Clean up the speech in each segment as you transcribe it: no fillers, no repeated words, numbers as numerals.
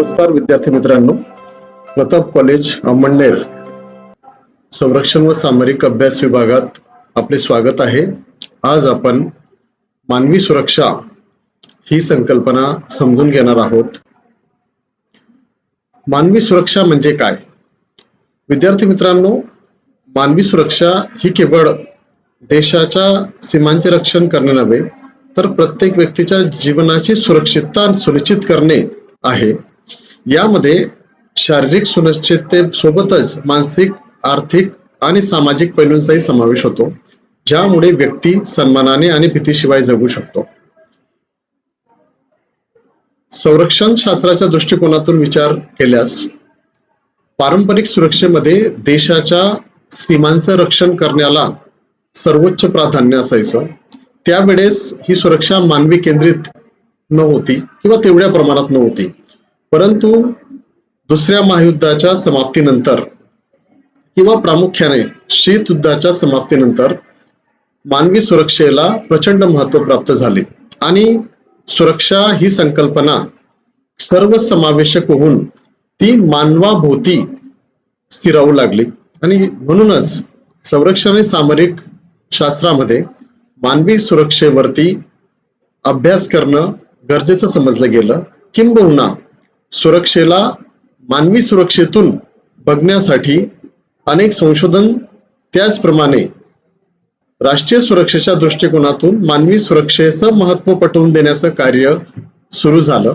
नमस्कार विद्यार्थी मित्रांनो, प्रताप कॉलेज अमळनेर संरक्षण व सामरिक अभ्यास विभागात आपले स्वागत आहे। आज आपण मानवी सुरक्षा ही संकल्पना समजून घेणार आहोत। मानवी सुरक्षा म्हणजे काय? विद्यार्थी मित्रांनो, मानवी सुरक्षा ही केवळ देशाच्या सीमांचे रक्षण करणे नव्हे तर प्रत्येक व्यक्तीच्या जीवनाची सुरक्षितता सुनिश्चित करणे आहे। यामध्ये शारीरिक सुरक्षिततेसोबतच मानसिक, आर्थिक आणि सामाजिक पैलूंचाही समावेश होतो, ज्यामुळे व्यक्ती सन्मानाने आणि भीतीशिवाय जगू शकतो। संरक्षण शास्त्राच्या दृष्टिकोनातून विचार केल्यास पारंपरिक सुरक्षेमध्ये देशाच्या सीमांचं रक्षण करण्याला सर्वोच्च प्राधान्य असायचं। त्यावेळेस ही सुरक्षा मानवी केंद्रित नव्हती किंवा तेवढ्या प्रमाणात नव्हती, परंतु दुसऱ्या महायुद्धाच्या समाप्तीनंतर किंवा प्रामुख्याने शीतयुद्धाच्या समाप्तीनंतर मानवी सुरक्षेला प्रचंड महत्त्व प्राप्त झाले आणि सुरक्षा ही संकल्पना सर्वसमावेशक होऊन ती मानवाभोवती स्थिरावू लागली आणि म्हणूनच संरक्षण आणि सामरिक शास्त्रामध्ये मानवी सुरक्षेवरती अभ्यास करणं गरजेचं समजलं गेलं। किंबहुना सुरक्षेला मानवी सुरक्षेतून बघण्यासाठी अनेक संशोधन, त्याचप्रमाणे राष्ट्रीय सुरक्षेच्या दृष्टिकोनातून मानवी सुरक्षेचं महत्त्व पटवून देण्याचं कार्य सुरू झालं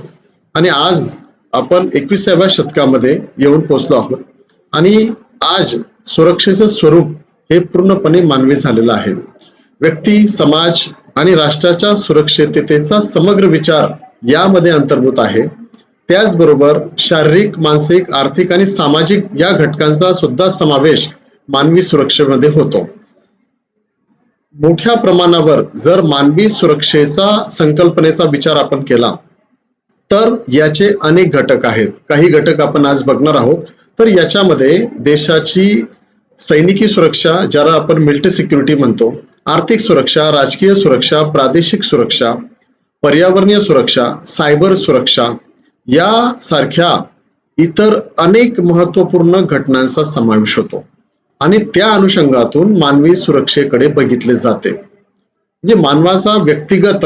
आणि आज आपण 21व्या शतकामध्ये येऊन पोहोचलो आहोत आणि आज सुरक्षेचं स्वरूप हे पूर्णपणे मानवी झालेलं आहे। व्यक्ती, समाज आणि राष्ट्राच्या सुरक्षिततेचा समग्र विचार यामध्ये अंतर्भूत आहे। त्याचबरोबर शारीरिक, मानसिक, आर्थिक आणि सामाजिक या घटकांचा सुद्धा समावेश मानवी सुरक्षेमध्ये होतो। मोठ्या प्रमाणावर जर मानवी सुरक्षेचा संकल्पनेचा विचार आपण केला तर याचे अनेक घटक आहेत। काही घटक आपण आज बघणार आहोत। तर याच्यामध्ये देशाची सैनिकी सुरक्षा, ज्याला आपण मिलिटरी सिक्युरिटी म्हणतो, आर्थिक सुरक्षा, राजकीय सुरक्षा, प्रादेशिक सुरक्षा, पर्यावरणीय सुरक्षा, सायबर सुरक्षा यासारख्या इतर अनेक महत्त्वपूर्ण घटनांचा समावेश होतो आणि त्या अनुषंगातून मानवी सुरक्षेकडे बघितले जाते। म्हणजे मानवाचा व्यक्तिगत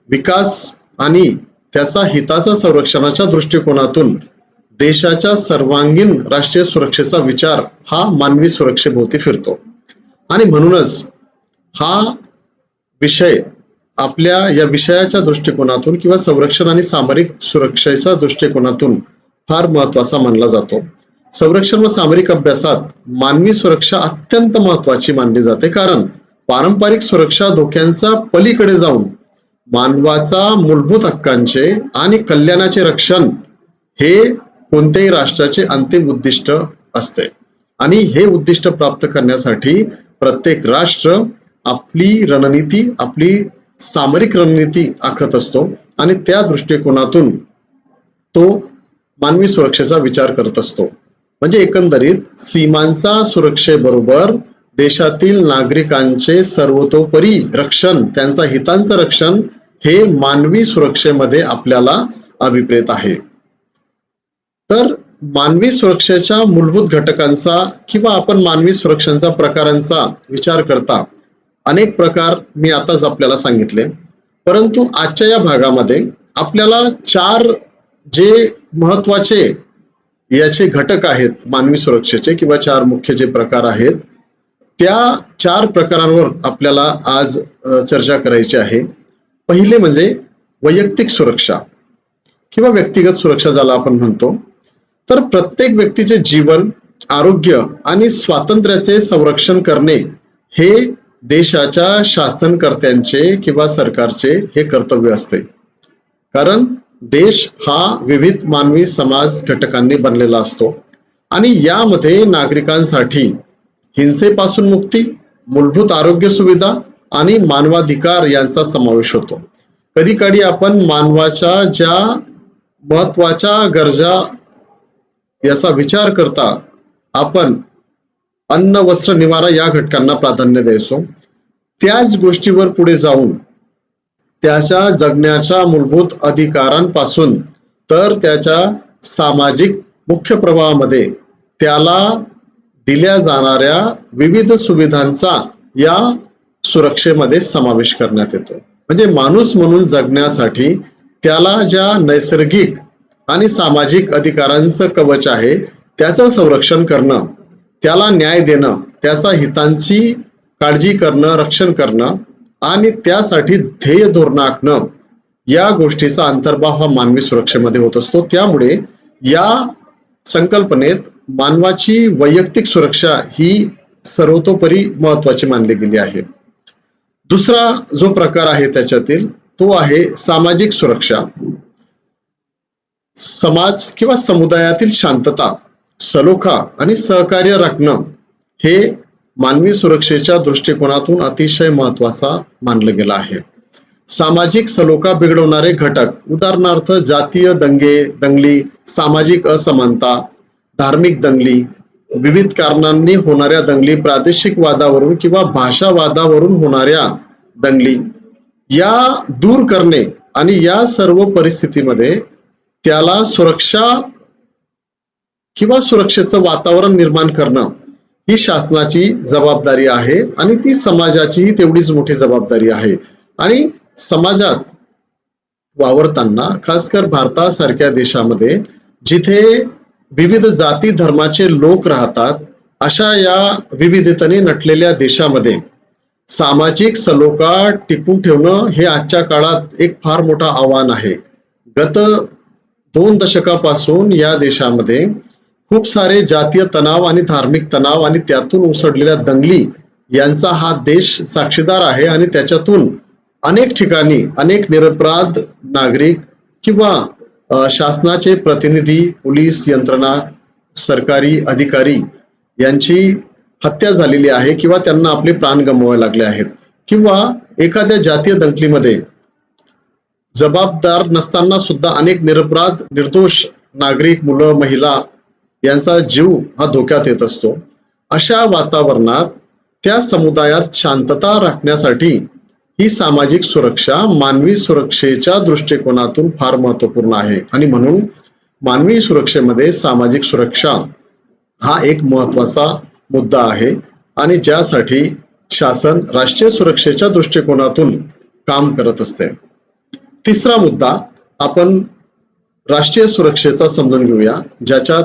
विकास आणि त्याचा हिताचा संरक्षणाच्या दृष्टिकोनातून देशाच्या सर्वांगीण राष्ट्रीय सुरक्षेचा विचार हा मानवी सुरक्षेभोवती फिरतो आणि म्हणूनच हा विषय आपल्या या विषयाच्या दृष्टिकोनातून किंवा संरक्षण आणि सामरिक सुरक्षेच्या दृष्टिकोनातून फार महत्त्वाचा मानला जातो। संरक्षण व सामरिक अभ्यासात मानवी सुरक्षा अत्यंत महत्त्वाची मानली जाते, कारण पारंपरिक सुरक्षा धोक्यांचा पलीकडे जाऊन मानवाचा मूलभूत हक्कांचे आणि कल्याणाचे रक्षण हे कोणत्याही राष्ट्राचे अंतिम उद्दिष्ट असते आणि हे उद्दिष्ट प्राप्त करण्यासाठी प्रत्येक राष्ट्र आपली रणनीती, आपली सामरिक रणनीती आखत असतो आणि त्या दृष्टिकोनातून तो मानवी सुरक्षेचा विचार करत असतो। म्हणजे एकंदरीत सीमांचा सुरक्षेबरोबर देशातील नागरिकांचे सर्वतोपरी रक्षण, त्यांचा हितांचं रक्षण हे मानवी सुरक्षेमध्ये आपल्याला अभिप्रेत आहे। तर मानवी सुरक्षेच्या मूलभूत घटकांचा किंवा आपण मानवी सुरक्षेच्या प्रकारांचा विचार करता अनेक प्रकार मी आताच आपल्याला सांगितले, परंतु आजच्या या भागामध्ये आपल्याला 4 जे महत्त्वाचे याचे घटक आहेत मानवी सुरक्षेचे किंवा 4 मुख्य जे प्रकार आहेत त्या 4 प्रकारांवर आपल्याला आज चर्चा करायची आहे। पहिले म्हणजे वैयक्तिक सुरक्षा किंवा व्यक्तिगत सुरक्षा ज्याला आपण म्हणतो। तर प्रत्येक व्यक्तीचे जीवन, आरोग्य आणि स्वातंत्र्याचे संरक्षण करणे हे देशाच्या शासनकर्त्यांचे किंवा सरकारचे हे कर्तव्य असते, कारण देश हा विविध मानवी समाज घटकांनी बनलेला असतो आणि यामध्ये नागरिकांसाठी हिंसेपासून मुक्ती, मूलभूत आरोग्य सुविधा आणि मानवाधिकार यांचा समावेश होतो। कधी कधी आपण मानवाच्या ज्या महत्त्वाच्या गरजा याचा विचार करता आपण अन्न, वस्त्र, निवारा या घटकांना प्राधान्य द्यायचो, त्याच गोष्टीवर पुढे जाऊन त्याच्या जगण्याच्या मूलभूत अधिकारांपासून तर त्याच्या सामाजिक मुख्य प्रवाहामध्ये त्याला दिल्या जाणाऱ्या विविध सुविधांचा या सुरक्षेमध्ये समावेश करण्यात येतो. म्हणजे माणूस म्हणून जगण्यासाठी त्याला ज्या नैसर्गिक आणि सामाजिक अधिकारांचं कवच आहे त्याचं संरक्षण करणं, त्याला न्याय देणं, त्याचा हितांची काळजी करणं, रक्षण करणं आणि त्यासाठी ध्येय धोरण आखणं, या गोष्टीचा अंतर्भाव हा मानवी सुरक्षेमध्ये होत असतो. त्यामुळे या संकल्पनेत मानवाची वैयक्तिक सुरक्षा ही सर्वतोपरी महत्वाची मानली गेली आहे. दुसरा जो प्रकार आहे त्याच्यातील तो आहे सामाजिक सुरक्षा. समाज किंवा समुदायातील शांतता, सलोखा आणि सहकार्य राखणं हे मानवी सुरक्षेच्या दृष्टिकोनातून अतिशय महत्वाचा मानलं गेलं आहे. सामाजिक सलोखा बिघडवणारे घटक, उदाहरणार्थ जातीय दंगली, सामाजिक असमानता, धार्मिक दंगली, विविध कारणांनी होणाऱ्या दंगली, प्रादेशिक वादावरून किंवा भाषावादावरून होणाऱ्या दंगली, या दूर करणे आणि या सर्व परिस्थितीमध्ये त्याला सुरक्षा किंवा सुरक्षेचं वातावरण निर्माण करणं ही शासनाची जबाबदारी आहे आणि ती समाजाचीही तेवढीच मोठी जबाबदारी आहे. आणि समाजात वावरताना, खासकर भारतासारख्या देशामध्ये जिथे विविध जाती धर्माचे लोक राहतात, अशा या विविधतेने नटलेल्या देशामध्ये सामाजिक सलोखा टिकून ठेवणं हे आजच्या काळात एक फार मोठं आव्हान आहे. गत 2 दशकापासून या देशामध्ये खूप सारे जातीय तणाव आणि धार्मिक तणाव आणि त्यातून उसळलेल्या दंगली यांचा हा देश साक्षीदार आहे आणि त्याच्यातून अनेक ठिकाणी अनेक निरपराध नागरिक किंवा शासनाचे प्रतिनिधी, पोलीस यंत्रणा, सरकारी अधिकारी यांची हत्या झालेली आहे किंवा त्यांना आपले प्राण गमवावे लागले आहेत. किंवा एखाद्या जातीय दंगलीमध्ये जबाबदार नसताना सुद्धा अनेक निरपराध निर्दोष नागरिक, मुलं, महिला यांचा जीव हा धोक्यात येत असतो. अशा वातावरणात त्या समुदायात शांतता राखण्यासाठी ही सामाजिक सुरक्षा मानवी सुरक्षेच्या दृष्टिकोनातून फार महत्वपूर्ण आहे. आणि म्हणून मानवी सुरक्षेमध्ये सामाजिक सुरक्षा हा एक महत्वाचा मुद्दा आहे आणि ज्यासाठी शासन राष्ट्रीय सुरक्षेच्या दृष्टिकोनातून काम करत असते. तिसरा मुद्दा आपण राष्ट्रीय सुरक्षेचा समजून घेऊया, ज्याच्यात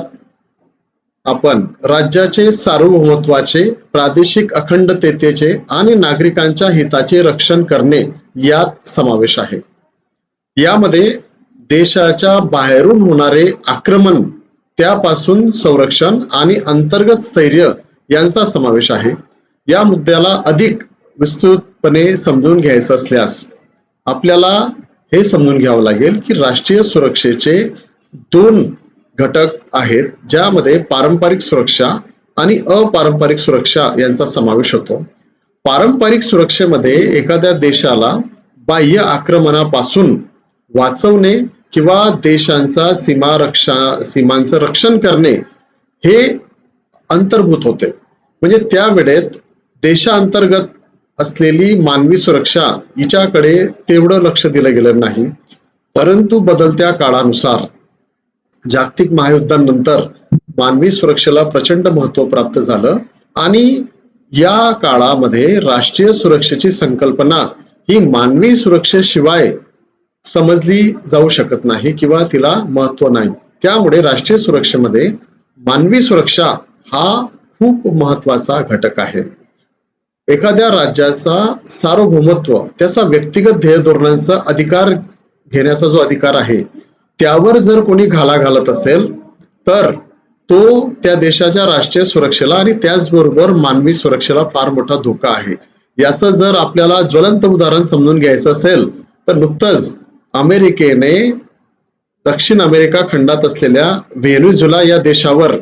आपण राज्याचे सार्वभौमत्वाचे, प्रादेशिक अखंडतेचे आणि नागरिकांच्या हिताचे रक्षण करणे यात समावेश आहे. यामध्ये देशाच्या बाहेरून होणारे आक्रमण, त्यापासून संरक्षण आणि अंतर्गत स्थैर्य यांचा समावेश आहे. या मुद्द्याला अधिक विस्तृतपणे समजून घ्यायचं असल्यास आपल्याला हे समजून घ्यावं लागेल की राष्ट्रीय सुरक्षेचे 2 घटक आहेत, ज्यामध्ये पारंपरिक सुरक्षा आणि अपारंपरिक सुरक्षा यांचा समावेश होतो. पारंपरिक सुरक्षेमध्ये एखाद्या देशाला बाह्य आक्रमणापासून वाचवणे किंवा देशांचा सीमांचं रक्षण करणे हे अंतर्भूत होते. म्हणजे त्यावेळेत देशांतर्गत असलेली मानवी सुरक्षा हिच्याकडे तेवढं लक्ष दिलं गेलं नाही. परंतु बदलत्या काळानुसार जागतिक महायुद्धानंतर मानवी सुरक्षेला प्रचंड महत्व प्राप्त झालं आणि या काळामध्ये राष्ट्रीय सुरक्षेची संकल्पना ही मानवी सुरक्षेशिवाय समजली जाऊ शकत नाही किंवा तिला महत्व नाही. त्यामुळे राष्ट्रीय सुरक्षेमध्ये मानवी सुरक्षा हा खूप महत्वाचा घटक आहे. एखाद्या राज्याचा सार्वभौमत्व, त्याचा व्यक्तिगत ध्येय धोरणांचा अधिकार घेण्याचा जो अधिकार आहे, त्यावर जर कोणी घाला घालत असेल तर तो त्या देशाच्या राष्ट्रीय सुरक्षेला आणि त्याचबरोबर मानवी सुरक्षेला फार मोठा धोका आहे. याचं जर आपल्याला ज्वलंत उदाहरण समजून घ्यायचं असेल तर नुकतंच अमेरिकेने दक्षिण अमेरिका खंडात असलेल्या व्हेनेझुएला या देशावर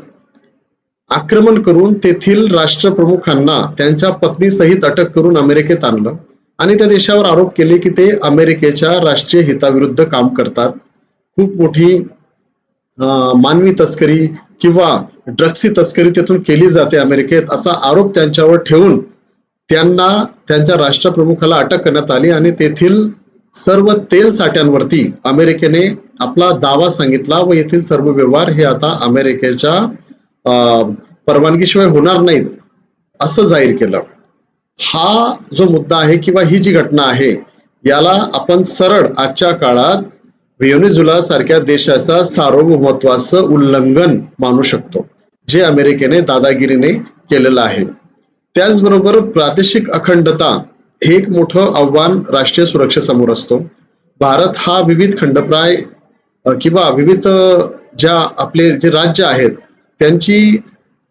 आक्रमण करून तेथील राष्ट्रप्रमुखांना त्यांच्या पत्नीसहित अटक करून अमेरिकेत आणलं आणि त्या देशावर आरोप केले की ते अमेरिकेच्या राष्ट्रीय हिताविरुद्ध काम करतात. खूप मोठी मानवी तस्करी किंवा ड्रग्सची तस्करी तेथून केली जाते अमेरिकेत, असा आरोप त्यांच्यावर ठेवून त्यांना त्यांच्या राष्ट्रप्रमुखाला अटक करण्यात आली आणि तेथील सर्व तेल साठ्यांवरती अमेरिकेने आपला दावा सांगितला व येथील सर्व व्यवहार हे आता अमेरिकेच्या परवानगीशिवाय होणार नाहीत असं जाहीर केलं. हा जो मुद्दा आहे किंवा ही जी घटना आहे याला आपण सरळ आजच्या काळात व्हेनेझुएला सारख्या देशाचा सार्वभौमत्वाचं उल्लंघन मानू शकतो, जे अमेरिकेने दादागिरीने केलेलं आहे. त्याचबरोबर प्रादेशिक अखंडता हे एक मोठं आव्हान राष्ट्रीय सुरक्षेसमोर असतो. भारत हा विविध खंडप्राय किंवा विविध ज्या आपले जे राज्य आहेत त्यांची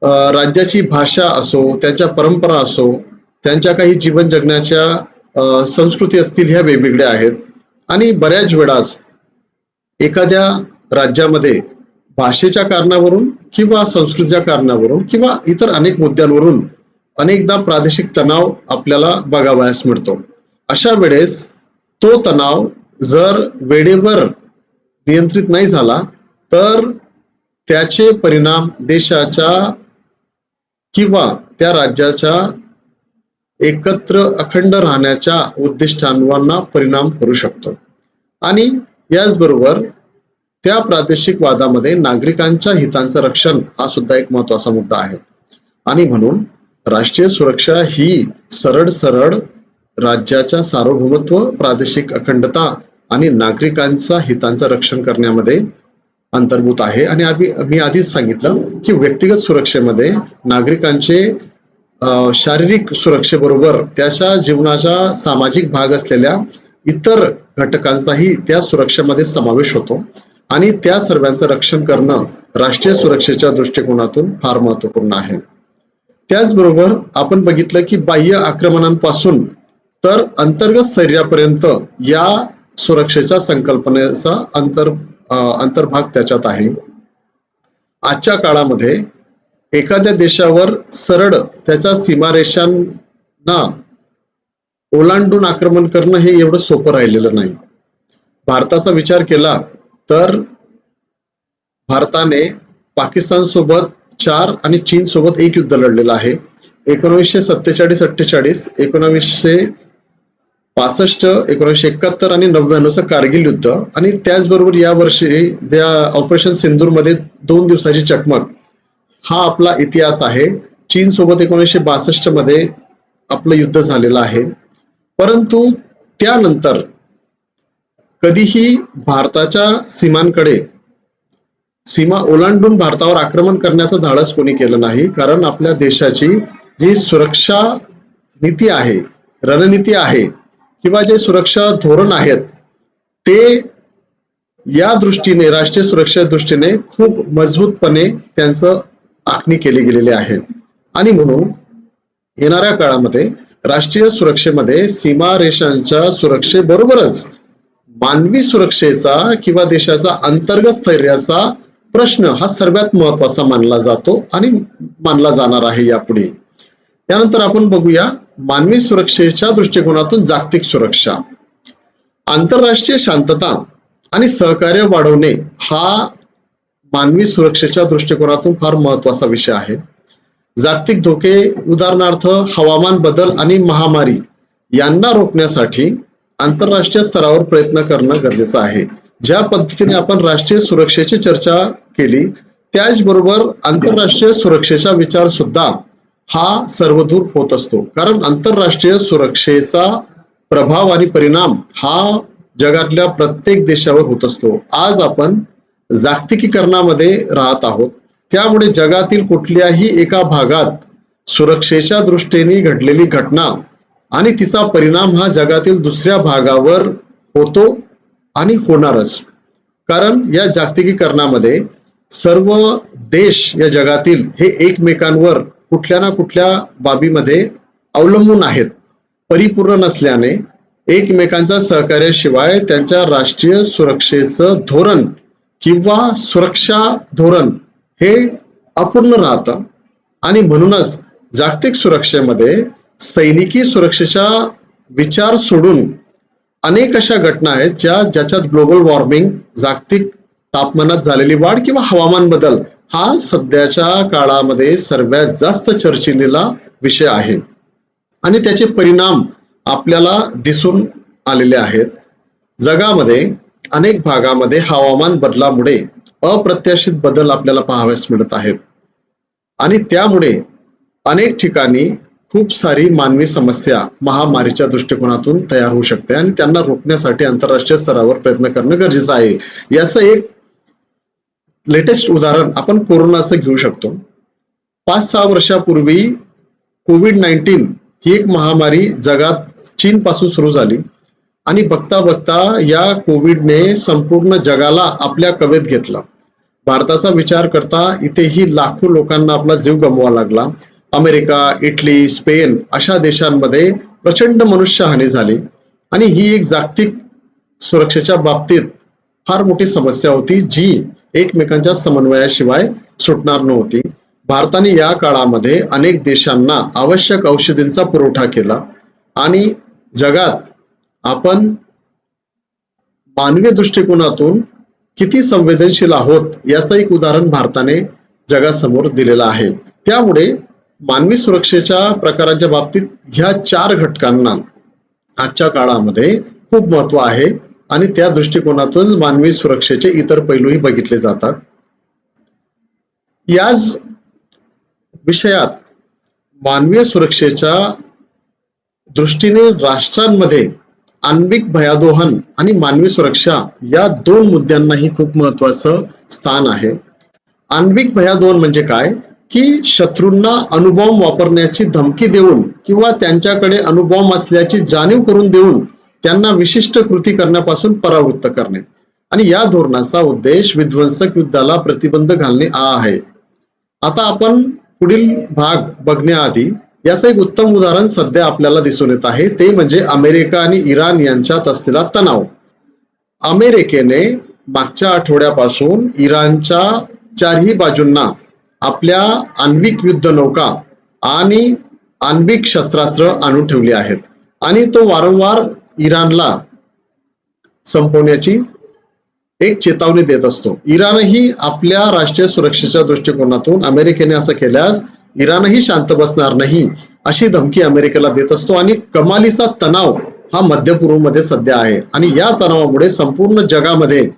राज्याची भाषा असो, त्यांच्या परंपरा असो, त्यांच्या काही जीवन जगण्याच्या संस्कृती असतील, ह्या वेगवेगळ्या आहेत. आणि बऱ्याच वेळाच एखाद्या राज्यामध्ये भाषेच्या कारणावरून किंवा संस्कृतीच्या कारणावरून किंवा इतर अनेक मुद्द्यांवरून अनेकदा प्रादेशिक तणाव आपल्याला बघावयास मिळतो. अशा वेळेस तो तणाव जर वेळेवर नियंत्रित नाही झाला तर त्याचे परिणाम देशाच्या किंवा त्या राज्याच्या एकत्र अखंड राहण्याच्या उद्दिष्टांना परिणाम करू शकतो. आणि याचबरोबर त्या प्रादेशिक वादामध्ये नागरिकांच्या हितांचं रक्षण हा सुद्धा एक महत्वाचा मुद्दा आहे. आणि म्हणून राष्ट्रीय सुरक्षा ही सरळ राज्याच्या सार्वभौमत्व, प्रादेशिक अखंडता आणि नागरिकांच्या हितांचं रक्षण करण्यामध्ये अंतर्भूत आहे. आणि मी आधीच सांगितलं की व्यक्तिगत सुरक्षेमध्ये नागरिकांचे शारीरिक सुरक्षेबरोबर त्याच्या जीवनाचा सामाजिक भाग असलेल्या इतर घटकांचाही त्या सुरक्षेमध्ये समावेश होतो. आणि त्या सर्वांचं रक्षण करणं राष्ट्रीय सुरक्षेच्या दृष्टिकोनातून फार महत्वपूर्ण आहे. त्याचबरोबर आपण बघितलं की बाह्य आक्रमणांपासून तर अंतर्गत स्थैर्यापर्यंत या सुरक्षेच्या संकल्पनेचा अंतर्भाग त्याच्यात आहे. आजच्या काळामध्ये एखाद्या देशावर सरळ त्याच्या सीमारेषांना ओलांडून आक्रमण करणं हे एवढं सोपं राहिलेलं नाही. भारताचा विचार केला तर भारताने पाकिस्तान सोबत 4 आणि चीन सोबत 1 युद्ध लढलेलं आहे. 1947-48, 1965, 1971 आणि 99चं कारगिल युद्ध. आणि त्याचबरोबर या वर्षी त्या ऑपरेशन सिंदूर मध्ये 2 दिवसाची चकमक हा आपला इतिहास आहे. चीन सोबत 1962 मध्ये आपलं युद्ध झालेलं आहे. परंतु त्यानंतर कधीही भारताच्या सीमांकडे सीमा ओलांडून भारतावर आक्रमण करण्याचं धाडस कोणी केलं नाही. कारण आपल्या देशाची जी सुरक्षा नीती आहे, रणनीती आहे किंवा जे सुरक्षा धोरण आहेत ते या दृष्टीने राष्ट्रीय सुरक्षेच्या दृष्टीने खूप मजबूतपणे त्यांचं आखणी केली गेलेली आहे. आणि म्हणून येणाऱ्या काळामध्ये राष्ट्रीय सुरक्षेमध्ये सीमारेषांच्या सुरक्षेबरोबरच मानवी सुरक्षेचा किंवा देशाचा अंतर्गत स्थैर्याचा प्रश्न हा सर्वात महत्वाचा मानला जातो आणि मानला जाणार आहे यापुढे. त्यानंतर आपण बघूया मानवी सुरक्षेच्या दृष्टिकोनातून जागतिक सुरक्षा. आंतरराष्ट्रीय शांतता आणि सहकार्य वाढवणे हा मानवी सुरक्षेच्या दृष्टिकोनातून फार महत्वाचा विषय आहे. जागतिक धोके उदाहरणार्थ हवामान बदल आणि महामारी यांना रोखण्यासाठी आंतरराष्ट्रीय स्तरावर प्रयत्न करणं गरजेचं आहे. ज्या पद्धतीने आपण राष्ट्रीय सुरक्षेची चर्चा केली त्याचबरोबर आंतरराष्ट्रीय सुरक्षेचा विचार सुद्धा हा सर्वदूर होत असतो. कारण आंतरराष्ट्रीय सुरक्षेचा प्रभाव आणि परिणाम हा जगातल्या प्रत्येक देशावर होत असतो. आज आपण जागतिकीकरणामध्ये राहत आहोत, त्यामुळे जगातील कुठल्याही एका भागात सुरक्षेच्या दृष्टीने घडलेली घटना आणि तिचा परिणाम हा जगातील दुसऱ्या भागावर होतो आणि होणारच. कारण या जागतिकीकरणामध्ये सर्व देश या जगातील हे एकमेकांवर कुठल्या ना कुठल्या बाबीमध्ये अवलंबून आहेत. परिपूर्ण नसल्याने एकमेकांच्या सहकार्याशिवाय त्यांच्या राष्ट्रीय सुरक्षेचं धोरण किंवा सुरक्षा धोरण हे अपूर्ण राहतं. आणि म्हणूनच जागतिक सुरक्षेमध्ये सैनिकी सुरक्षेचा विचार सोडून अनेक अशा घटना आहेत ज्याच्यात ग्लोबल वॉर्मिंग, जागतिक तापमानात झालेली वाढ किंवा हवामान बदल हा सध्याच्या काळामध्ये सर्वात जास्त चर्चिलेला विषय आहे. आणि त्याचे परिणाम आपल्याला दिसून आलेले आहेत. जगामध्ये अनेक भागामध्ये हवामान बदलामुळे अप्रत्याशित बदल आपल्याला पाहावयास मिळत आहेत आणि त्यामुळे अनेक ठिकाणी खूप सारी मानवी समस्या महामारीच्या दृष्टिकोनातून तयार होऊ शकते आणि त्यांना रोखण्यासाठी आंतरराष्ट्रीय स्तरावर प्रयत्न करणं गरजेचं आहे. याचं एक लेटेस्ट उदाहरण आपण कोरोनाचं घेऊ शकतो. 5-6 वर्षापूर्वी कोविड-19 ही एक महामारी जगात चीन पासून सुरू झाली आणि बघता बघता या कोविडने संपूर्ण जगाला आपल्या कवेत घेतलं. भारताचा विचार करता इथेही लाखो लोकांना आपला जीव गमवावा लागला. अमेरिका, इटली, स्पेन अशा देशांमध्ये प्रचंड मनुष्यहानी झाली आणि ही एक जागतिक सुरक्षेच्या बाबतीत फार मोठी समस्या होती जी एकमेकांच्या समन्वयाशिवाय सुटणार नव्हती. भारताने या काळामध्ये अनेक देशांना आवश्यक औषधींचा पुरवठा केला आणि जगात आपण मानवी दृष्टिकोनातून किती संवेदनशील आहोत याचं एक उदाहरण भारताने जगासमोर दिलेलं आहे. त्यामुळे मानवी सुरक्षेच्या प्रकारांच्या बाबतीत ह्या 4 घटकांना आजच्या काळामध्ये खूप महत्व आहे आणि त्या दृष्टिकोनातून मानवी सुरक्षेचे इतर पैलूही बघितले जातात. याच विषयात मानवीय सुरक्षेच्या दृष्टीने राष्ट्रांमध्ये आण्विक भयादोहन आणि मानवी सुरक्षा या 2 मुद्द्यांनाही खूप महत्वाचं स्थान आहे. आण्विक भयादोहन म्हणजे काय की शत्रूंना अणुबॉम्ब वापरण्याची धमकी देऊन किंवा त्यांच्याकडे अणुबॉम्ब असल्याची जाणीव करून देऊन त्यांना विशिष्ट कृती करण्यापासून परावृत्त करणे आणि या धोरणाचा उद्देश विध्वंसक युद्धाला प्रतिबंध घालणे हा आहे. आता आपण पुढील भाग बघण्याआधी याचं एक उत्तम उदाहरण सध्या आपल्याला दिसून येत आहे ते म्हणजे अमेरिका आणि इराण यांच्यात असलेला तणाव. अमेरिकेने मागच्या आठवड्यापासून इराणच्या 4ही बाजूंना आपल्या आण्विक युद्ध नौका आणि आण्विक शस्त्रास्त्र आणून ठेवली आहेत आणि तो वारंवार इराणला संपवण्याची एक चेतावणी देत असतो. इराणही आपल्या राष्ट्रीय सुरक्षेच्या दृष्टिकोनातून अमेरिकेने असं केल्यास इराणही शांत बसणार नाही अशी धमकी अमेरिकेला देत असतो आणि कमालीचा तणाव हा मध्य पूर्वमध्ये सध्या आहे आणि या तणावामुळे संपूर्ण जगामध्ये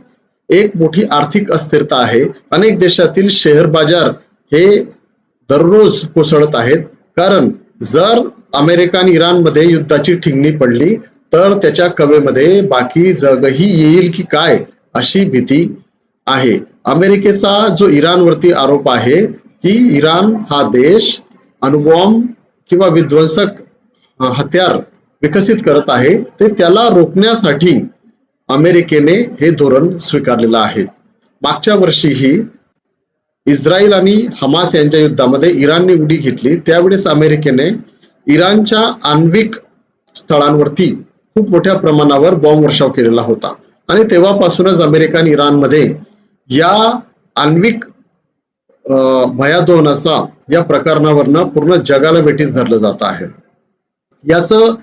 एक मोठी आर्थिक अस्थिरता आहे. अनेक देशातील शेअर बाजार हे दररोज कोसळत आहेत कारण जर अमेरिका आणि इराणमध्ये युद्धाची ठिणगी पडली तर त्याच्या कवेमध्ये बाकी जगही येईल की काय अशी भीती आहे. अमेरिकेचा जो इराणवरती आरोप आहे की इराण हा देश अणुबॉम्ब किंवा विध्वंसक हत्यार विकसित करत आहे ते त्याला रोखण्यासाठी अमेरिकेने हे धोरण स्वीकारलेलं आहे. मागच्या वर्षीही इस्रायल आणि हमास यांच्या युद्धामध्ये इराणने उडी घेतली त्यावेळेस अमेरिकेने इराणच्या आण्विक स्थळांवरती खूप मोठ्या प्रमाणावर बॉम्ब वर्षाव केलेला होता आणि तेव्हापासूनच अमेरिका आणि इराणमध्ये या आण्विक भयादोहनाचा या प्रकरणावरनं पूर्ण जगाला वेठीस धरलं जात आहे. याचं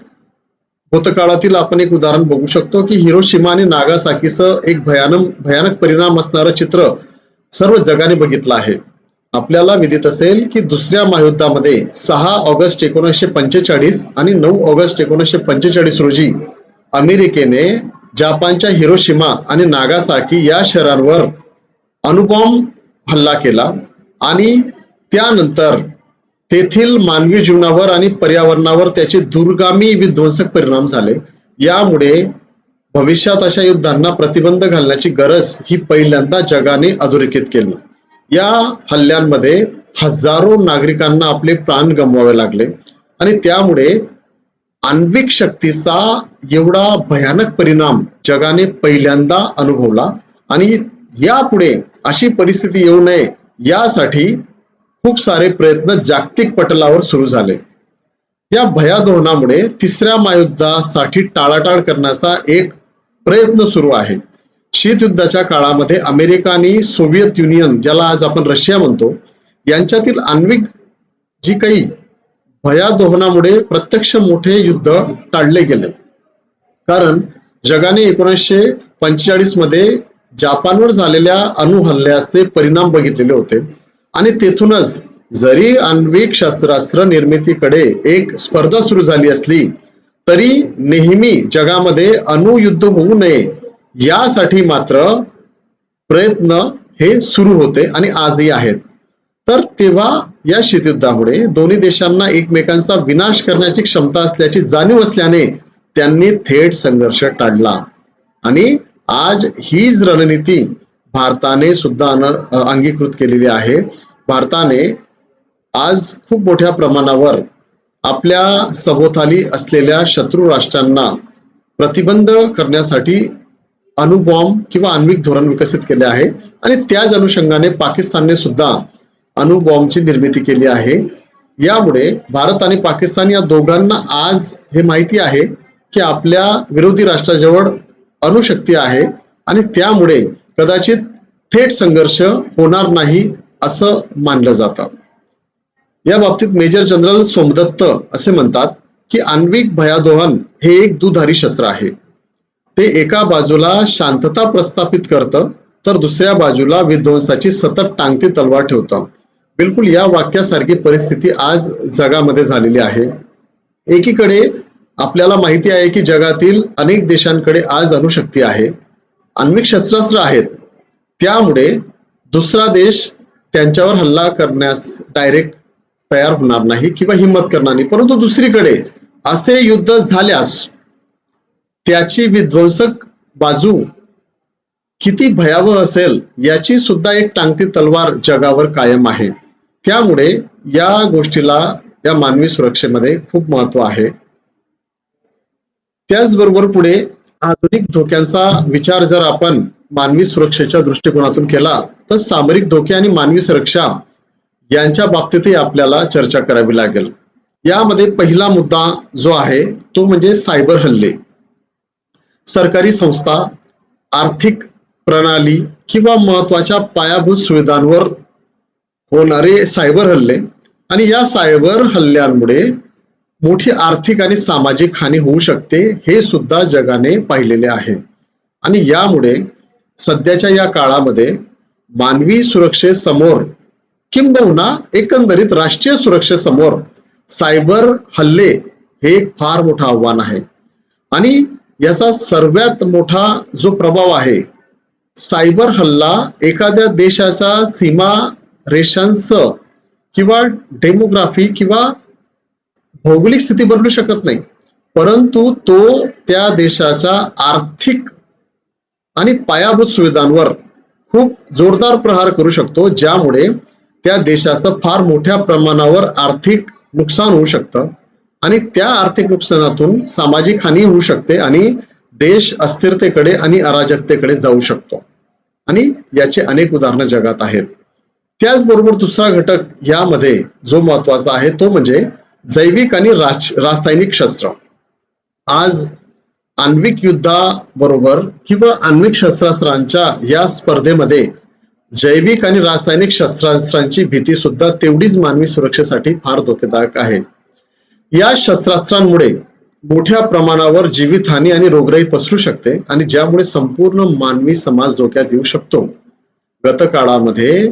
भूतकाळातील आपण एक उदाहरण बघू शकतो की हिरोशिमा आणि नागासाकीचं एक भयानक परिणाम असणारं चित्र सर्व जगाने बघितलं आहे. आपल्याला विदित असेल की दुसऱ्या महायुद्धामध्ये 6 ऑगस्ट 1945 आणि 9 ऑगस्ट 1945 रोजी अमेरिकेने जपानच्या हिरोशिमा आणि नागासाकी या शहरांवर अणुबॉम्ब हल्ला केला आणि त्यानंतर तेथील मानवी जीवनावर आणि पर्यावरणावर त्याचे दूरगामी विध्वंसक परिणाम झाले. यामुळे भविष्यात अशा युद्धांना प्रतिबंध घालण्याची गरज ही पहिल्यांदा जगाने अधोरेखित केली. या हल्ल्यांमध्ये हजारो नागरिकांना आपले प्राण गमवावे लागले आणि त्यामुळे आण्विक शक्तीचा एवढा भयानक परिणाम जगाने पहिल्यांदा अनुभवला आणि यापुढे अशी परिस्थिती येऊ नये यासाठी खूप सारे प्रयत्न जागतिक पटलावर सुरू झाले. या भयादोहनामुळे 3ऱ्या महायुद्धासाठी टाळाटाळ करण्याचा एक प्रयत्न सुरू आहे. शीतयुद्धाच्या काळामध्ये अमेरिका आणि सोव्हिएत युनियन ज्याला आज आपण रशिया म्हणतो यांच्यातील आण्विक जी काही भयादोहनामुळे प्रत्यक्ष मोठे युद्ध टाळले गेले कारण जगाने 1945 मध्ये जपानवर झालेल्या अणुहल्ल्याचे परिणाम बघितलेले होते आणि तेथूनच जरी आण्विक शस्त्रास्त्र निर्मितीकडे एक स्पर्धा सुरू झाली असली तरी नेहमी जगामध्ये अणुयुद्ध होऊ नये यासाठी मात्र प्रयत्न हे सुरू होते आणि आजही आहेत. तर तेव्हा या शीतयुद्धामुळे दोन्ही देशांना एकमेकांचा विनाश करण्याची क्षमता असल्याची जाणीव असल्याने त्यांनी थेट संघर्ष टाळला आणि आज हीच रणनीती भारताने सुद्धा अंगीकृत केलेली आहे. भारताने आज खूप मोठ्या प्रमाणावर आपल्या सभोवताली असलेल्या शत्रू राष्ट्रांना प्रतिबंध करण्यासाठी अणुबॉम्ब किंवा आण्विक धोरण विकसित केले आहे आणि त्याच अनुषंगाने पाकिस्तानने सुद्धा अणुबॉम्बची निर्मिती केली आहे. यामुळे भारत आणि पाकिस्तान या दोघांना आज हे माहिती आहे की आपल्या विरोधी राष्ट्राजवळ अणुशक्ती आहे आणि त्यामुळे कदाचित थेट संघर्ष होणार नाही असं मानलं जातं. या बाबतीत मेजर जनरल सोमदत्त असे म्हणतात की आण्विक भयादोहन हे एक दुधारी शस्त्र आहे. ते एका बाजूला शांतता प्रस्थापित करतं तर दुसऱ्या बाजूला विध्वंसाची सतत टांगती तलवार ठेवतं. बिलकुल या वाक्यासारखी परिस्थिती आज जगामध्ये झालेली आहे. एकीकडे आपल्याला माहिती आहे की जगातील अनेक देशांकडे आज अणुशक्ती आहे, आण्विक शस्त्रास्त्र आहेत. त्यामुळे दुसरा देश त्यांच्यावर हल्ला करण्यास डायरेक्ट तयार होणार नाही किंवा हिंमत करणार नाही. परंतु दुसरीकडे असे युद्ध झाल्यास त्याची विध्वंसक बाजू किती भयावह असेल याची सुद्धा एक टांगती तलवार जगावर कायम आहे. त्यामुळे या गोष्टीला या मानवी सुरक्षेमध्ये खूप महत्व आहे. त्याचबरोबर पुढे आधुनिक धोक्यांचा विचार जर आपण मानवी सुरक्षेच्या दृष्टिकोनातून केला तर सामरिक धोके आणि मानवी सुरक्षा यांच्या बाबतीतही आपल्याला चर्चा करावी लागेल. यामध्ये पहिला मुद्दा जो आहे तो म्हणजे सायबर हल्ले. सरकारी संस्था, आर्थिक प्रणाली किंवा महत्वाच्या पायाभूत सुविधांवर होणारे सायबर हल्ले आणि या सायबर हल्ल्यांमुळे मोठी आर्थिक आणि सामाजिक हानी होऊ शकते हे सुद्धा जगाने पाहिलेले आहे. आणि यामुळे सध्याच्या या काळामध्ये मानवी सुरक्षेसमोर किंबहुना एकंदरीत राष्ट्रीय सुरक्षेसमोर सायबर हल्ले हे फार मोठं आव्हान आहे. आणि याचा सर्वात मोठा जो प्रभाव आहे, सायबर हल्ला एखाद्या देशाच्या सीमा रेषांचं किंवा डेमोग्राफी किंवा भौगोलिक स्थिती बदलू शकत नाही, परंतु तो त्या देशाच्या आर्थिक आणि पायाभूत सुविधांवर खूप जोरदार प्रहार करू शकतो, ज्यामुळे त्या देशाचं फार मोठ्या प्रमाणावर आर्थिक नुकसान होऊ शकतं आणि त्या आर्थिक नुकसानातून सामाजिक हानी होऊ शकते आणि देश अस्थिरतेकडे आणि अराजकतेकडे जाऊ शकतो. आणि याचे अनेक उदाहरणं जगात आहेत. त्याचबरोबर दुसरा घटक यामध्ये जो महत्वाचा आहे तो म्हणजे जैविक आणि रासायनिक शस्त्र. आज आण्विक युद्धाबरोबर किंवा आण्विक शस्त्रास्त्रांच्या या स्पर्धेमध्ये जैविक आणि रासायनिक शस्त्रास्त्रांची भीती सुद्धा तेवढीच मानवी सुरक्षेसाठी फार धोकादायक आहे. या शस्त्रास्त्रांमुळे मोठ्या प्रमाणावर जीवितहानी आणि रोगराई पसरू शकते आणि ज्यामुळे संपूर्ण मानवी समाज धोक्यात येऊ शकतो. गत काळामध्ये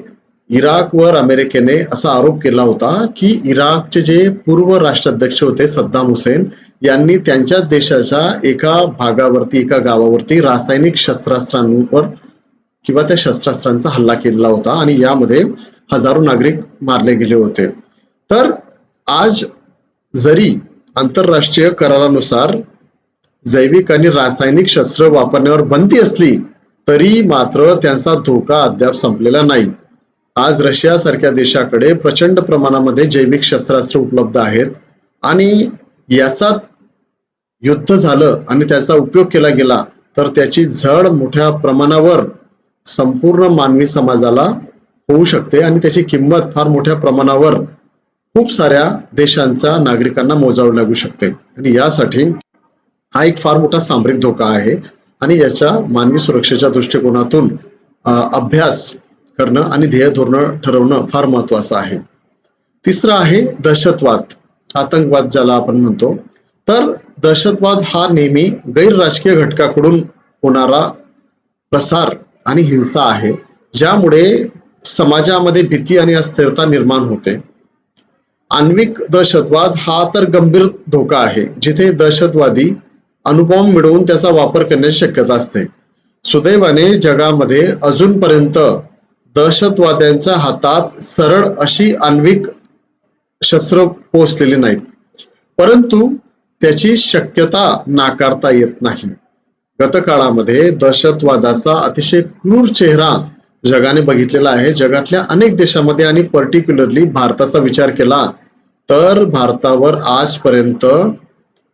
इराकवर अमेरिकेने असा आरोप केला होता की इराकचे जे पूर्व राष्ट्राध्यक्ष होते सद्दाम हुसेन यांनी त्यांच्या देशाच्या एका भागावरती, एका गावावरती रासायनिक शस्त्रास्त्रांवर किंवा त्या शस्त्रास्त्रांचा हल्ला केलेला होता आणि यामध्ये हजारो नागरिक मारले गेले होते. तर आज जरी आंतरराष्ट्रीय करारानुसार जैविक आणि रासायनिक शस्त्र वापरण्यावर बंदी असली तरी मात्र त्यांचा धोका अद्याप संपलेला नाही. आज रशिया सारख्या देशाकडे प्रचंड प्रमाणामध्ये जैविक शस्त्रास्त्र उपलब्ध आहेत आणि याचात युद्ध झालं आणि त्याचा उपयोग केला गेला तर त्याची झळ मोठ्या प्रमाणावर संपूर्ण मानवी समाजाला होऊ शकते आणि त्याची किंमत फार मोठ्या प्रमाणावर खूप साऱ्या देशांच्या नागरिकांना मोजावी लागू शकते. आणि यासाठी हा एक फार मोठा सामरिक धोका आहे आणि याच्या मानवी सुरक्षेच्या दृष्टिकोनातून अभ्यास करणं आणि ध्येय धोरण ठरवणं फार महत्वाचं आहे. तिसरं आहे दहशतवाद, आतंकवाद ज्याला आपण म्हणतो. तर दहशतवाद हा नेहमी गैर राजकीय घटकाकडून होणारा प्रसार आणि हिंसा आहे, ज्यामुळे समाजामध्ये भीती आणि अस्थिरता निर्माण होते. आण्विक दहशतवाद हा तर गंभीर धोका आहे, जिथे दहशतवादी अणुबॉम्ब मिळवून त्याचा वापर करण्याची शक्यता असते. सुदैवाने जगामध्ये अजूनपर्यंत दहशतवाद्यांच्या हातात सरळ अशी आण्विक शस्त्र पोहोचलेली नाहीत, परंतु त्याची शक्यता नाकारता येत नाही. गतकाळामध्ये दहशतवादाचा अतिशय क्रूर चेहरा जगाने बघितलेला आहे. जगातल्या अनेक देशांमध्ये आणि पर्टिक्युलरली भारताचा विचार केला तर भारतावर आजपर्यंत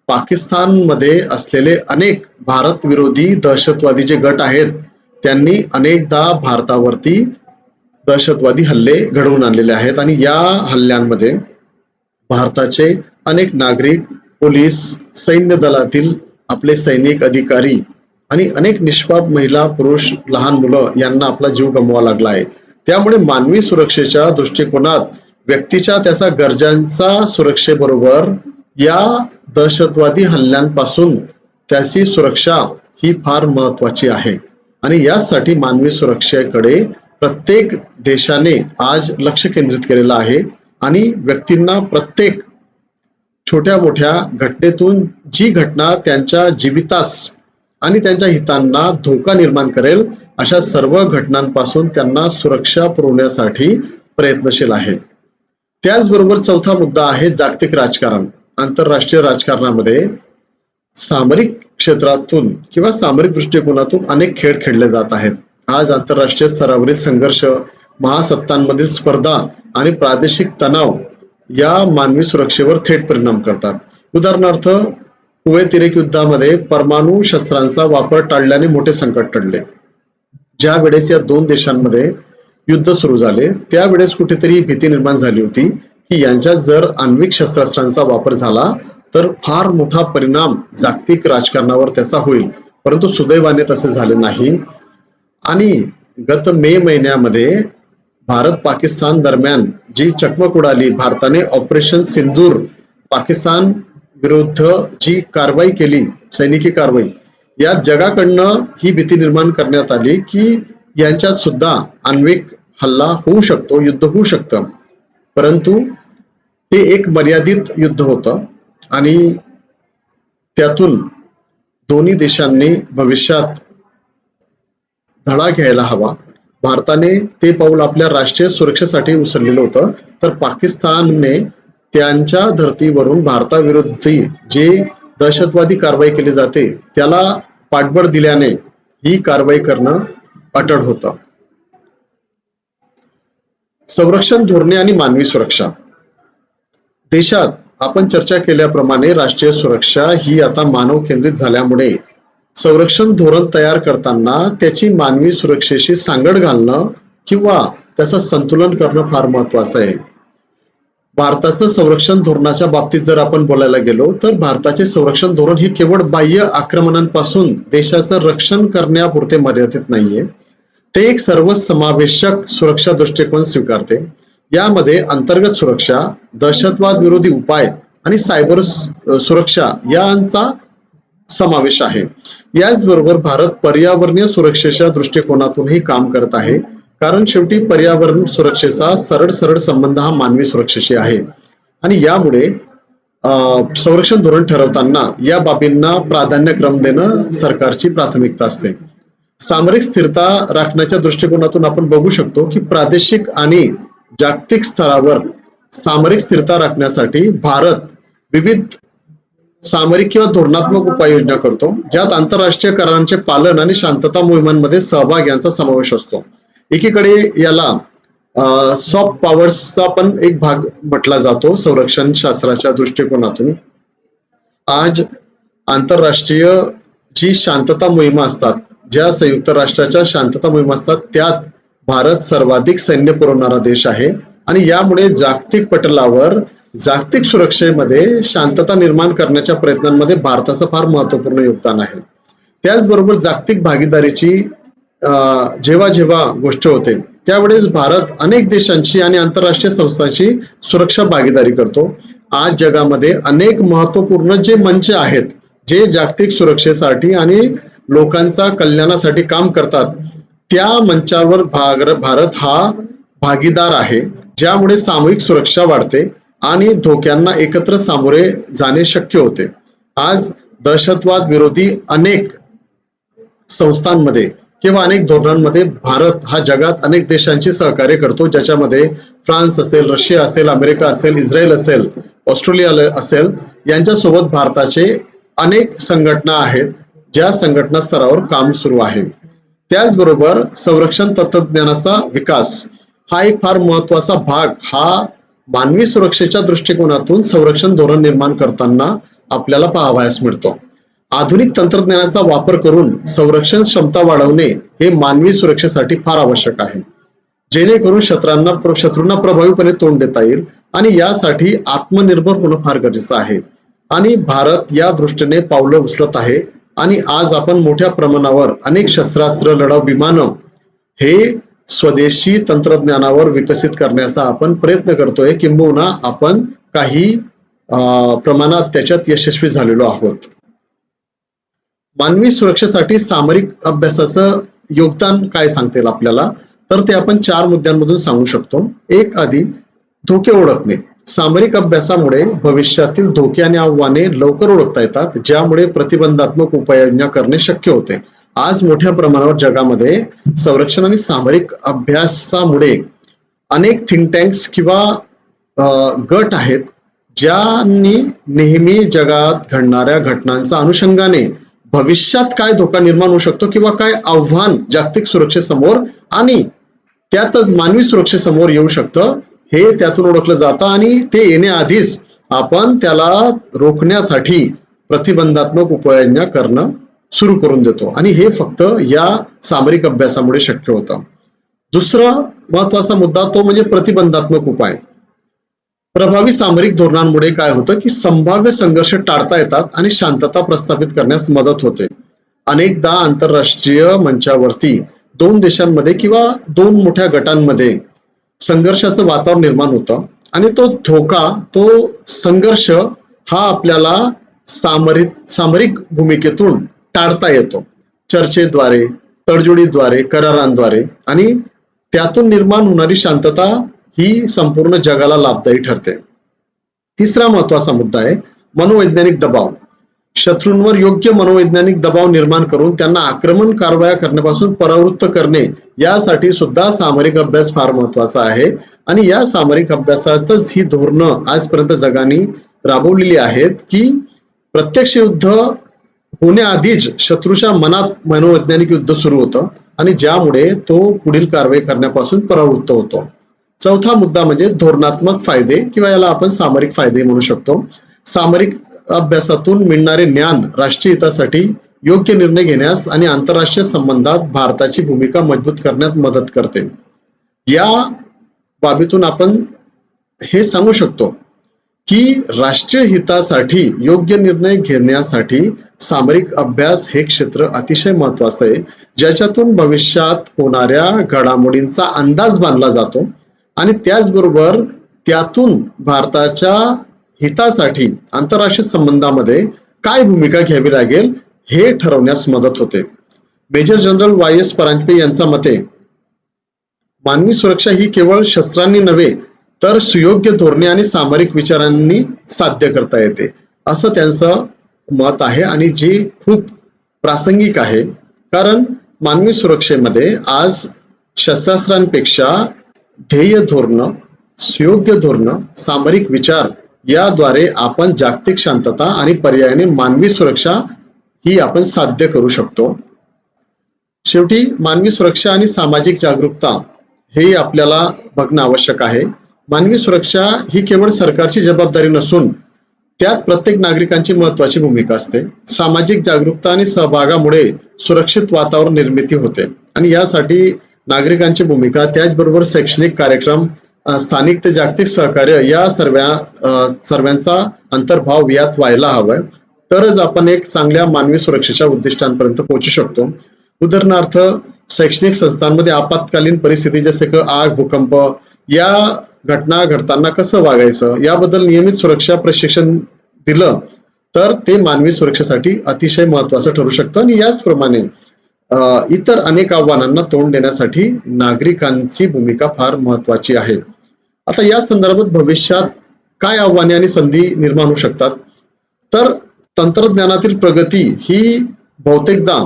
पाकिस्तानमध्ये असलेले अनेक भारत विरोधी दहशतवादी जे गट आहेत त्यांनी अनेकदा भारतावरती दहशतवादी हल्ले घडवून आणलेले आहेत आणि या हल्ल्यांमध्ये भारताचे अनेक नागरिक, पोलीस, सैन्य दलातील आपले सैनिक अधिकारी आणि अनेक निष्पाप महिला, पुरुष, लहान मुलं यांना आपला जीव गमवावा लागला आहे. त्यामुळे मानवी सुरक्षेच्या दृष्टिकोनात व्यक्तीच्या त्याच्या गरजांचा सुरक्षेबरोबर या दहशतवादी हल्ल्यांपासून त्याची सुरक्षा ही फार महत्वाची आहे आणि यासाठी मानवी सुरक्षेकडे प्रत्येक देशाने आज लक्ष केंद्रित केलेलं आहे आणि व्यक्तींना प्रत्येक छोट्या मोठ्या घटनेतून जी घटना त्यांच्या जीवितास आणि त्यांच्या हितांना धोका निर्माण करेल अशा सर्व घटनांपासून त्यांना सुरक्षा पुरवण्यासाठी प्रयत्नशील आहे. त्याचबरोबर चौथा मुद्दा आहे जागतिक राजकारण. आंतरराष्ट्रीय राजकारणामध्ये सामरिक क्षेत्रातून किंवा सामरिक दृष्टिकोनातून अनेक खेळ खेळले जात आहेत. आज आंतरराष्ट्रीय स्तरावरील संघर्ष, महासत्तांमधील स्पर्धा आणि प्रादेशिक तणाव या मानवी सुरक्षेवर थेट परिणाम करतात. उदाहरणार्थ कुवेत इराक युद्धामध्ये परमाणु शस्त्रांचा वापर टाळल्याने मोठे संकट टळले. ज्या वेळेस या दोन देशांमध्ये युद्ध सुरू झाले त्यावेळेस कुठेतरी भीती निर्माण झाली होती की यांच्यात जर आण्विक शस्त्रास्त्रांचा वापर झाला तर फार मोठा परिणाम जागतिक राजकारणावर त्याचा होईल, परंतु सुदैवाने तसे झाले नाही. आणि गत मे महिन्यामध्ये भारत पाकिस्तान दरम्यान जी चकमक उडाली, भारताने ऑपरेशन सिंदूर पाकिस्तान विरुद्ध जी कारवाई केली, सैनिकी कारवाई, या जगाकडनं ही भीती निर्माण करण्यात आली की यांच्यात सुद्धा आण्विक हल्ला होऊ शकतो, युद्ध होऊ शकतं. परंतु हे एक मर्यादित युद्ध होतं आणि त्यातून दोन्ही देशांनी भविष्यात धडा घ्यायला हवा. भारताने ते पाऊल आपल्या राष्ट्रीय सुरक्षेसाठी उचललेलं होतं, तर पाकिस्तानने त्यांच्या धर्तीवरून भारताविरुद्ध जे दहशतवादी कारवाई केली जाते त्याला पाठबळ दिल्याने ही कारवाई करणं अटळ होतं. संरक्षण धोरणे आणि मानवी सुरक्षा. देशात आपण चर्चा केल्याप्रमाणे राष्ट्रीय सुरक्षा ही आता मानव केंद्रित झाल्यामुळे संरक्षण धोरण तयार करताना त्याची मानवी सुरक्षेशी सांगड घालणं किंवा त्याचं संतुलन करणं फार महत्वाचं आहे. भारताचं संरक्षण धोरणाच्या बाबतीत जर आपण बोलायला गेलो तर भारताचे संरक्षण धोरण हे केवळ बाह्य आक्रमणांपासून देशाचं रक्षण करण्यापुरते मर्यादित नाहीये. ते एक सर्वसमावेशक सुरक्षा दृष्टिकोन स्वीकारते. यामध्ये अंतर्गत सुरक्षा, दहशतवाद विरोधी उपाय आणि सायबर सुरक्षा यांचा समावेश आहे. याचबरोबर भारत पर्यावरणीय सुरक्षेच्या दृष्टिकोनातूनही काम करत आहे, कारण शेवटी पर्यावरण सुरक्षेचा सरळ संबंध हा मानवी सुरक्षेशी आहे आणि यामुळे संरक्षण धोरण ठरवताना या बाबींना प्राधान्यक्रम देणं सरकारची प्राथमिकता असते. सामरिक स्थिरता राखण्याच्या दृष्टिकोनातून आपण बघू शकतो की प्रादेशिक आणि जागतिक स्तरावर सामरिक स्थिरता राखण्यासाठी भारत विविध सामरिक किंवा धोरणात्मक उपाययोजना करतो, ज्यात आंतरराष्ट्रीय करारांचे पालन आणि शांतता मोहिमांमध्ये सहभाग यांचा समावेश असतो. एकीकडे याला सॉफ्ट पॉवर्सचा पण एक भाग म्हटला जातो संरक्षण शास्त्राच्या दृष्टिकोनातून. आज आंतरराष्ट्रीय जी शांतता मोहिमा असतात, ज्या संयुक्त राष्ट्राच्या शांतता मोहिमा असतात, त्यात भारत सर्वाधिक सैन्य पुरवणारा देश आहे आणि यामुळे जागतिक पटलावर जागतिक सुरक्षेमध्ये शांतता निर्माण करण्याच्या प्रयत्नांमध्ये भारताचं फार महत्वपूर्ण योगदान आहे. त्याचबरोबर जागतिक भागीदारीची जेव्हा गोष्ट होते त्यावेळेस भारत अनेक देशांची आणि आंतरराष्ट्रीय संस्थांची सुरक्षा भागीदारी करतो. आज जगामध्ये अनेक महत्वपूर्ण जे मंच आहेत जे जागतिक सुरक्षेसाठी आणि लोकांचा कल्याणासाठी काम करतात, त्या मंचावर भारत हा भागीदार आहे, ज्यामुळे सामूहिक सुरक्षा वाढते आणि धोक्यांना एकत्र सामोरे जाणे शक्य होते. आज दहशतवाद विरोधी अनेक संस्थांमध्ये किंवा अनेक धोरणांमध्ये भारत हा जगात अनेक देशांची सहकार्य करतो, ज्याच्यामध्ये फ्रान्स असेल, रशिया असेल, अमेरिका असेल, इस्रायल असेल, ऑस्ट्रेलिया असेल, यांच्यासोबत भारताचे अनेक संघटना आहेत, ज्या संघटना स्तरावर काम सुरू आहे. त्याचबरोबर संरक्षण तंत्रज्ञानाचा विकास हा एक फार महत्वाचा भाग हा मानवी सुरक्षेच्या दृष्टिकोनातून संरक्षण धोरण निर्माण करताना आपल्याला पाहावयास मिळतो. आधुनिक तंत्रज्ञानाचा वापर करून संरक्षण क्षमता वाढवणे हे मानवी सुरक्षेसाठी फार आवश्यक आहे, जेणेकरून शत्रूंना प्रभावीपणे तोंड देता येईल. आणि यासाठी आत्मनिर्भर होणं फार गरजेचं आहे. आणि भारत या दृष्टीने पावलं उचलत आहे. आणि आज आपण मोठ्या प्रमाणावर अनेक शस्त्रास्त्र, लढाऊ विमानं हे स्वदेशी तंत्रज्ञानावर विकसित करण्याचा आपण प्रयत्न करतोय, किंबहुना आपण काही प्रमाणात त्याच्यात यशस्वी झालेलो आहोत. मानवी सुरक्षेसाठी सामरिक अभ्यासाचं योगदान काय सांगता येईल आपल्याला, तर ते आपण 4 मुद्द्यांमधून सांगू शकतो. एक, आधी धोके ओळखणे. सामरिक अभ्यासामुळे भविष्यातील धोके आणि आव्हाने लवकर ओळखता येतात, ज्यामुळे प्रतिबंधात्मक उपाययोजना करणे शक्य होते. आज मोठ्या प्रमाणावर जगामध्ये संरक्षण आणि सामरिक अभ्यासामुळे अनेक थिंक टँक्स किंवा गट आहेत, ज्यांनी नेहमी जगात घडणाऱ्या घटनांच्या अनुषंगाने भविष्यात काय धोका निर्माण होऊ शकतो किंवा काय आव्हान जागतिक सुरक्षेसमोर आणि त्यातच मानवी सुरक्षेसमोर येऊ शकतं, हे त्यातून ओळखलं जातं. आणि ते येण्याआधीच आपण त्याला रोखण्यासाठी प्रतिबंधात्मक उपाययोजना करणं सुरू करून देतो. आणि हे फक्त या सामरिक अभ्यासामुळे शक्य होतं. दुसरा महत्वाचा मुद्दा तो म्हणजे प्रतिबंधात्मक उपाय. प्रभावी सामरिक धोरणांमुळे काय होतं की संभाव्य संघर्ष टाळता येतात आणि शांतता प्रस्थापित करण्यास मदत होते. अनेकदा आंतरराष्ट्रीय मंचावरती 2 देशांमध्ये किंवा 2 मोठ्या गटांमध्ये संघर्षाचं वातावरण निर्माण होतं आणि तो संघर्ष हा आपल्याला सामरिक भूमिकेतून टाळता येतो, चर्चेद्वारे, तडजोडीद्वारे, करारांद्वारे. आणि त्यातून निर्माण होणारी शांतता ही संपूर्ण जगाला लाभदायी ठरते. तिसरा महत्वाचा मुद्दा आहे मनोवैज्ञानिक दबाव. शत्रूंवर योग्य मनोवैज्ञानिक दबाव निर्माण करून त्यांना आक्रमण कारवाया करण्यापासून परावृत्त करणे, यासाठी सुद्धा सामरिक अभ्यास फार महत्वाचा आहे. आणि या सामरिक अभ्यासातच ही धोरणं आजपर्यंत जगाने राबवलेली आहेत की प्रत्यक्ष युद्ध होण्याआधीच शत्रूच्या मनात मनोवैज्ञानिक युद्ध सुरू होतं आणि ज्यामुळे तो पुढील कारवाई करण्यापासून परावृत्त होतो. चौथा मुद्दा म्हणजे धोरणात्मक फायदे किंवा याला आपण सामरिक फायदे म्हणू शकतो. सामरिक अभ्यासातून मिळणारे ज्ञान राष्ट्रीय हितासाठी योग्य निर्णय घेण्यास आणि आंतरराष्ट्रीय संबंधात भारताची भूमिका मजबूत करण्यात मदत करते. या बाबीतून आपण हे सांगू शकतो की राष्ट्रीय हितासाठी योग्य निर्णय घेण्यासाठी सामरिक अभ्यास हे क्षेत्र अतिशय महत्वाचं आहे, ज्याच्यातून भविष्यात होणाऱ्या घडामोडींचा अंदाज बांधला जातो आणि त्याचबरोबर त्यातून भारताच्या हितासाठी आंतरराष्ट्रीय संबंधामध्ये काय भूमिका घ्यावी लागेल हे ठरवण्यास मदत होते. मेजर जनरल YS परांजपे यांच्या मते मानवी सुरक्षा ही केवळ शस्त्रांनी नव्हे तर सुयोग्य धोरणे आणि सामरिक विचारांनी साध्य करता येते, असं त्यांचं मत आहे. आणि जे खूप प्रासंगिक आहे, कारण मानवी सुरक्षेमध्ये आज शस्त्रास्त्रांपेक्षा ध्येय धोरण, सुयोग्य धोरण, सामरिक विचार याद्वारे आपण जागतिक शांतता आणि पर्यायाने मानवी सुरक्षा ही आपण साध्य करू शकतो. शेवटी मानवी सुरक्षा आणि सामाजिक जागरूकता हे आपल्याला बघणं आवश्यक आहे. मानवी सुरक्षा ही केवळ सरकारची जबाबदारी नसून त्यात प्रत्येक नागरिकांची महत्वाची भूमिका असते. सामाजिक जागरूकता आणि सहभागामुळे सुरक्षित वातावरण निर्मिती होते आणि यासाठी नागरिकांची भूमिका, त्याचबरोबर शैक्षणिक कार्यक्रम, स्थानिक ते जागतिक सहकार्य या सर्वांचा अंतर्भाव यात व्हायला हवाय. तरच आपण एक चांगल्या मानवी सुरक्षेच्या उद्दिष्टांपर्यंत पोहोचू शकतो. उदाहरणार्थ शैक्षणिक संस्थांमध्ये आपत्कालीन परिस्थिती जसे की आग, भूकंप या घटना घडताना कसं वागायचं याबद्दल नियमित सुरक्षा प्रशिक्षण दिलं तर ते मानवी सुरक्षेसाठी अतिशय महत्वाचं ठरू शकतं. आणि याचप्रमाणे इतर अनेक आव्हानांना तोंड देण्यासाठी नागरिकांची भूमिका फार महत्वाची आहे. आता या संदर्भात भविष्यात काय आव्हाने आणि संधी निर्माण होऊ शकतात, तर तंत्रज्ञानातील प्रगती ही बहुतेकदा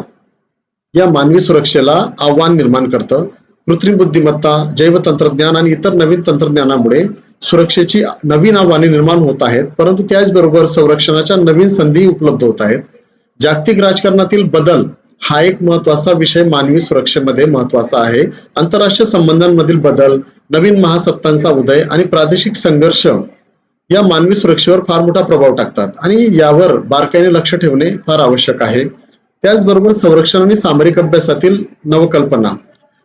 या मानवी सुरक्षेला आव्हान निर्माण करतं. कृत्रिम बुद्धिमत्ता, जैवतंत्रज्ञान आणि इतर नवीन तंत्रज्ञानामुळे सुरक्षेची नवीन आव्हाने निर्माण होत आहेत, परंतु त्याचबरोबर संरक्षणाच्या नवीन संधी उपलब्ध होत आहेत. जागतिक राजकारणातील बदल हा एक महत्वाचा विषय मानवी सुरक्षेमध्ये महत्वाचा आहे. आंतरराष्ट्रीय संबंधांमधील बदल, नवीन महासत्तांचा उदय आणि प्रादेशिक संघर्ष या मानवी सुरक्षेवर फार मोठा प्रभाव टाकतात आणि यावर बारकाईने लक्ष ठेवणे फार आवश्यक आहे. त्याचबरोबर संरक्षण आणि सामरिक अभ्यासातील नवकल्पना,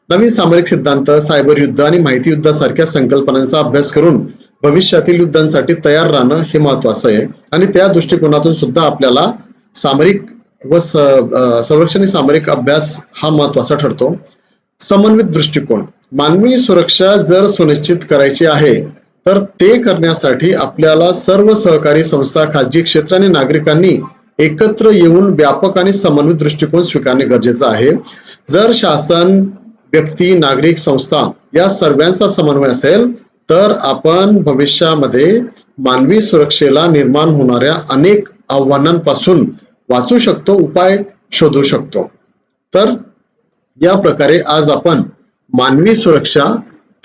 नवीन सामरिक सिद्धांत, सायबर युद्ध आणि माहिती युद्धासारख्या संकल्पनांचा अभ्यास करून भविष्यातील युद्धांसाठी तयार राहणं हे महत्वाचं आहे. आणि त्या दृष्टिकोनातून सुद्धा आपल्याला सामरिक व संरक्षण आणि सामरिक अभ्यास हा महत्वाचा ठरतो. समन्वित दृष्टिकोन, मानवी सुरक्षा जर सुनिश्चित करायची आहे तर ते करण्यासाठी आपल्याला सर्व सहकारी संस्था, खाजगी क्षेत्र आणि नागरिकांनी एकत्र येऊन व्यापक आणि समन्वित दृष्टिकोन स्वीकारणे गरजेचं आहे. जर शासन, व्यक्ती, नागरिक, संस्था या सर्वांचा समन्वय असेल तर आपण भविष्यामध्ये मानवी सुरक्षेला निर्माण होणाऱ्या अनेक आव्हानांपासून वाचू शकतो, उपाय शोधू शकतो. तर या प्रकारे आज आपण मानवी सुरक्षा,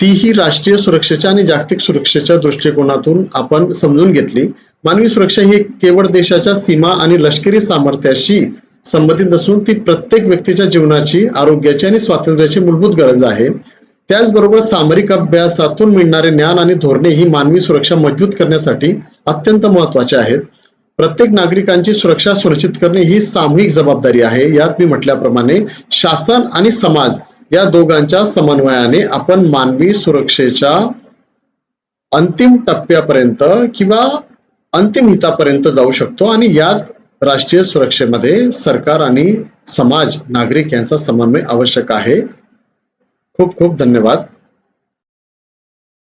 तीही राष्ट्रीय सुरक्षेच्या आणि जागतिक सुरक्षेच्या दृष्टिकोनातून आपण समजून घेतली. मानवी सुरक्षा ही केवळ देशाच्या सीमा आणि लष्करी सामर्थ्याशी संबंधित नसून ती प्रत्येक व्यक्तीच्या जीवनाची, आरोग्याची आणि स्वातंत्र्याची मूलभूत गरज आहे. त्याचबरोबर सामरिक अभ्यासातून मिळणारे ज्ञान आणि धोरणे ही मानवी सुरक्षा मजबूत करण्यासाठी अत्यंत महत्वाचे आहेत. प्रत्येक नागरिकांची सुरक्षा सुनिश्चित करणे ही सामूहिक जबाबदारी आहे. यात मी म्हटल्याप्रमाणे शासन आणि समाज या दोघांच्या समन्वयाने आपण मानवी सुरक्षेच्या अंतिम टप्प्यापर्यंत किंवा अंतिम हितापर्यंत जाऊ शकतो आणि यात राष्ट्रीय सुरक्षेमध्ये सरकार आणि समाज, नागरिक यांचा समन्वय आवश्यक आहे. खूप खूप धन्यवाद.